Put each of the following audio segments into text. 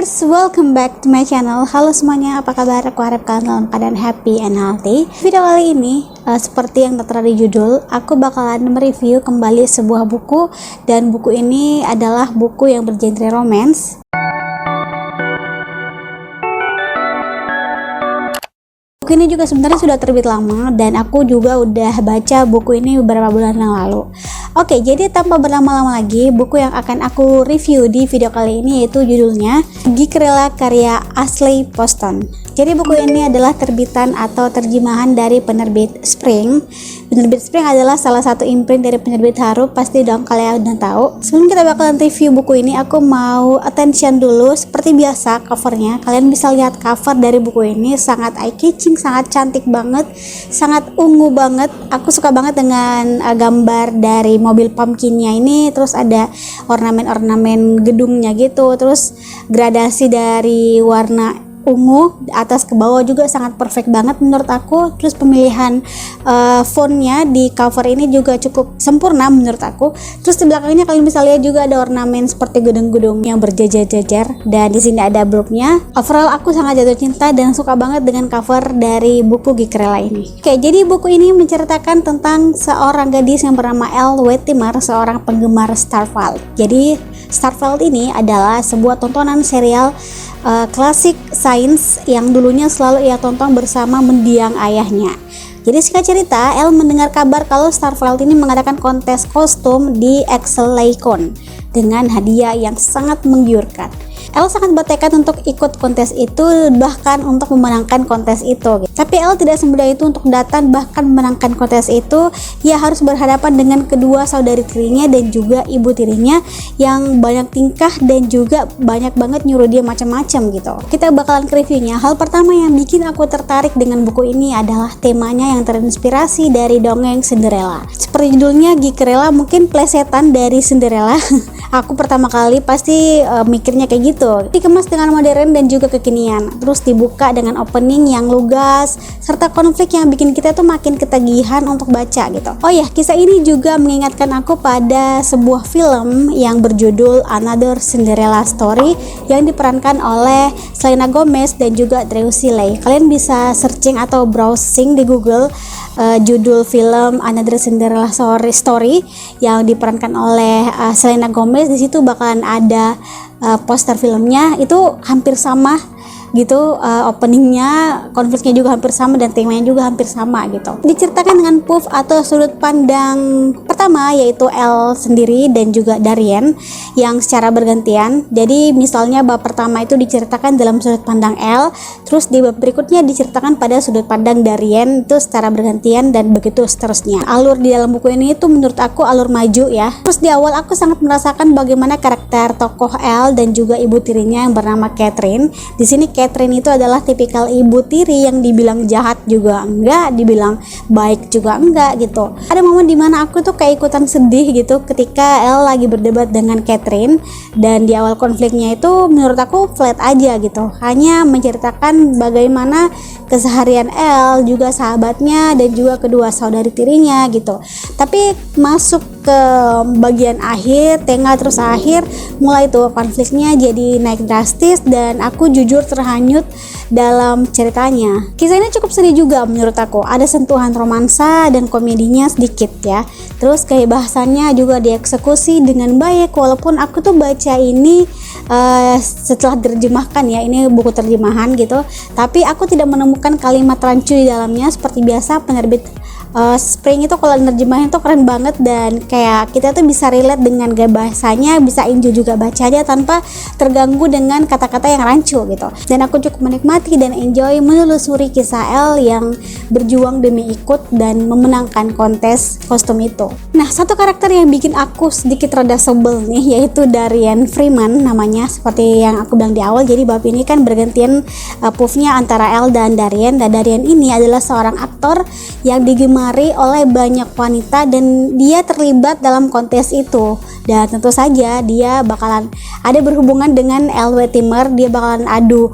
Viewers, welcome back to my channel. Halo semuanya, apa kabar? Aku harap kalian dalam keadaan happy and healthy. Video kali ini, seperti yang tertera di judul, aku bakalan mereview kembali sebuah buku. Dan buku ini adalah buku yang bergenre romance. Buku ini juga sebenarnya sudah terbit lama, dan aku juga udah baca buku ini beberapa bulan yang lalu. Oke, jadi tanpa berlama-lama lagi, buku yang akan aku review di video kali ini yaitu judulnya Gikrela karya Ashley Poston. Jadi buku ini adalah terbitan atau terjemahan dari penerbit Spring. Penerbit Spring adalah salah satu imprint dari penerbit Haru, pasti dong kalian udah tahu. Sebelum kita bakalan review buku ini, aku mau attention dulu. Seperti biasa covernya, kalian bisa lihat cover dari buku ini, sangat eye catching, sangat cantik banget, sangat ungu banget. Aku suka banget dengan gambar dari mobil pumpkinnya ini, terus ada ornamen-ornamen gedungnya gitu, terus gradasi dari warna ungu atas ke bawah juga sangat perfect banget menurut aku. Terus pemilihan fontnya di cover ini juga cukup sempurna menurut aku. Terus di belakangnya kalian bisa lihat juga ada ornamen seperti gedung-gedung yang berjajar-jajar, dan di sini ada blurb-nya. Overall aku sangat jatuh cinta dan suka banget dengan cover dari buku Gikrela ini. Oke, jadi buku ini menceritakan tentang seorang gadis yang bernama Elle Wettimer, seorang penggemar Starfall. Jadi Starfall ini adalah sebuah tontonan serial klasik sains yang dulunya selalu ia tonton bersama mendiang ayahnya. Jadi singkat cerita, Elle mendengar kabar kalau Starfall ini mengadakan kontes kostum di ExcelLayCon dengan hadiah yang sangat menggiurkan. Elle sangat bertekad untuk ikut kontes itu, bahkan untuk memenangkan kontes itu. Tapi Elle tidak semudah itu untuk datang bahkan memenangkan kontes itu. Ia harus berhadapan dengan kedua saudari tirinya dan juga ibu tirinya yang banyak tingkah dan juga banyak banget nyuruh dia macam-macam gitu. Kita bakalan ke reviewnya. Hal pertama yang bikin aku tertarik dengan buku ini adalah temanya yang terinspirasi dari dongeng Cinderella. Seperti judulnya Gikrela, mungkin plesetan dari Cinderella. Aku pertama kali pasti mikirnya kayak gitu. Dikemas dengan modern dan juga kekinian, terus dibuka dengan opening yang lugas serta konflik yang bikin kita tuh makin ketagihan untuk baca gitu. Oh ya, kisah ini juga mengingatkan aku pada sebuah film yang berjudul Another Cinderella Story yang diperankan oleh Selena Gomez dan juga Drew Seeley. Kalian bisa searching atau browsing di Google judul film Another Cinderella Story yang diperankan oleh Selena Gomez. Di situ bakalan ada poster filmnya, itu hampir sama gitu, openingnya, konfliknya juga hampir sama dan temanya juga hampir sama gitu. Diceritakan dengan POV atau sudut pandang pertama, yaitu Elle sendiri dan juga Darien yang secara bergantian. Jadi misalnya bab pertama itu diceritakan dalam sudut pandang Elle, terus di bab berikutnya diceritakan pada sudut pandang Darien, itu secara bergantian dan begitu seterusnya. Alur di dalam buku ini itu menurut aku alur maju ya. Terus di awal aku sangat merasakan bagaimana karakter tokoh Elle dan juga ibu tirinya yang bernama Catherine. Di sini Catherine itu adalah tipikal ibu tiri yang dibilang jahat juga enggak, dibilang baik juga enggak gitu. Ada momen dimana aku tuh kayak ikutan sedih gitu ketika Elle lagi berdebat dengan Catherine, dan di awal konfliknya itu menurut aku flat aja gitu, hanya menceritakan bagaimana keseharian Elle, juga sahabatnya dan juga kedua saudari tirinya gitu. Tapi masuk ke bagian akhir, tengah terus akhir, mulai tuh konfliknya jadi naik drastis dan aku jujur terhanyut dalam ceritanya. Kisah ini cukup sedih juga menurut aku. Ada sentuhan romansa dan komedinya sedikit ya. Terus kayak bahasannya juga dieksekusi dengan baik, walaupun aku tuh baca ini setelah diterjemahkan ya, ini buku terjemahan gitu, tapi aku tidak menemukan kalimat rancu di dalamnya. Seperti biasa penerbit Spring itu kalau nerjemahin tuh keren banget, dan kayak kita tuh bisa relate dengan gaya bahasanya, bisa enjoy juga bacanya tanpa terganggu dengan kata-kata yang rancu gitu. Dan aku cukup menikmati dan enjoy menelusuri kisah Elle yang berjuang demi ikut dan memenangkan kontes kostum itu. Nah, satu karakter yang bikin aku sedikit rada sebel nih, yaitu Darien Freeman namanya, seperti yang aku bilang di awal. Jadi bab ini kan bergantian POV-nya antara Elle dan Darien, dan Darien ini adalah seorang aktor yang digemari oleh banyak wanita dan dia terlibat dalam kontes itu. Dan tentu saja dia bakalan ada berhubungan dengan Elle Wettimer, dia bakalan adu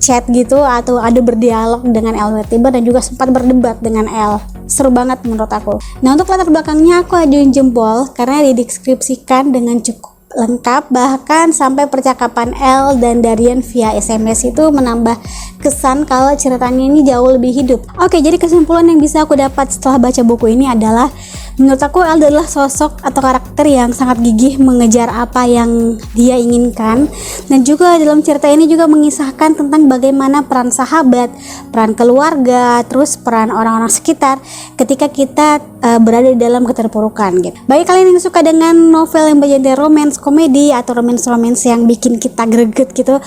chat gitu atau adu berdialog dengan Elle Wettimer dan juga sempat berdebat dengan Elle. Seru banget menurut aku. Nah, untuk latar belakangnya aku ajuin jempol karena dideskripsikan dengan cukup lengkap, bahkan sampai percakapan Elle dan Darian via SMS itu menambah kesan kalau ceritanya ini jauh lebih hidup. Oke, jadi kesimpulan yang bisa aku dapat setelah baca buku ini adalah menurut aku Elle adalah sosok atau karakter yang sangat gigih mengejar apa yang dia inginkan, dan juga dalam cerita ini juga mengisahkan tentang bagaimana peran sahabat, peran keluarga, terus peran orang-orang sekitar ketika kita berada di dalam keterpurukan gitu. Bagi kalian yang suka dengan novel yang bergenre romance, komedi atau romance yang bikin kita greget gitu,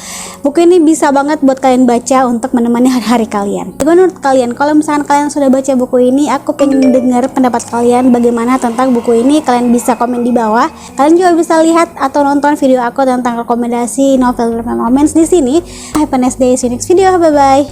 buku ini bisa banget buat kalian baca untuk menemani hari-hari kalian. Bagaimana menurut kalian? Kalau misalkan kalian sudah baca buku ini, aku pengen dengar pendapat kalian bagaimana tentang buku ini. Kalian bisa komen di bawah. Kalian juga bisa lihat atau nonton video aku tentang rekomendasi novel romance di sini. Have a nice day, see you next video, bye bye.